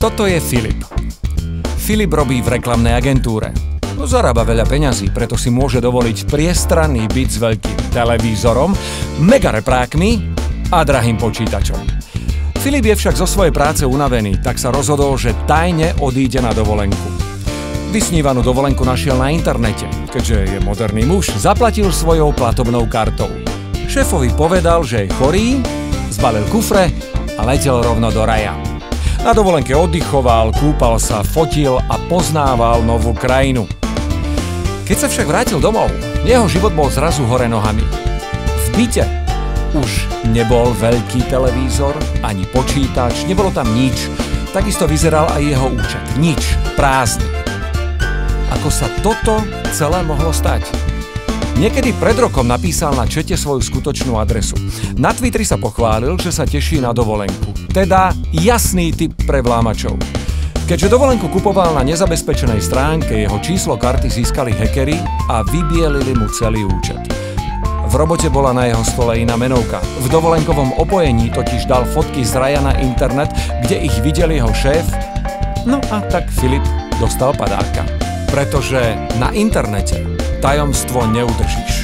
Toto je Filip. Filip robí v reklamnej agentúre. Zarába veľa peňazí, preto si môže dovoliť priestranný byt s veľkým televízorom, mega reprákmi a drahým počítačom. Filip je však zo svojej práce unavený, tak sa rozhodol, že tajne odíde na dovolenku. Vysnívanú dovolenku našiel na internete. Keďže je moderný muž, zaplatil svojou platobnou kartou. Šéfovi povedal, že je chorý, zbalil kufre a letel rovno do raja. Na dovolenke oddychoval, kúpal sa, fotil a poznával novú krajinu. Keď sa však vrátil domov, jeho život bol zrazu hore nohami. V byte už nebol veľký televízor, ani počítač, nebolo tam nič. Takisto vyzeral aj jeho účet. Nič, prázdny. Ako sa toto celé mohlo stať? Niekedy pred rokom napísal na čete svoju skutočnú adresu. Na Twitteri sa pochválil, že sa teší na dovolenku. Teda jasný tip pre vlámačov. Keďže dovolenku kupoval na nezabezpečenej stránke, jeho číslo karty získali hackeri a vybielili mu celý účet. V robote bola na jeho stole iná menovka. V dovolenkovom opojení totiž dal fotky z raja na internet, kde ich videl jeho šéf. No a tak Filip dostal padáka. Pretože na internete tajomstvo neudržíš.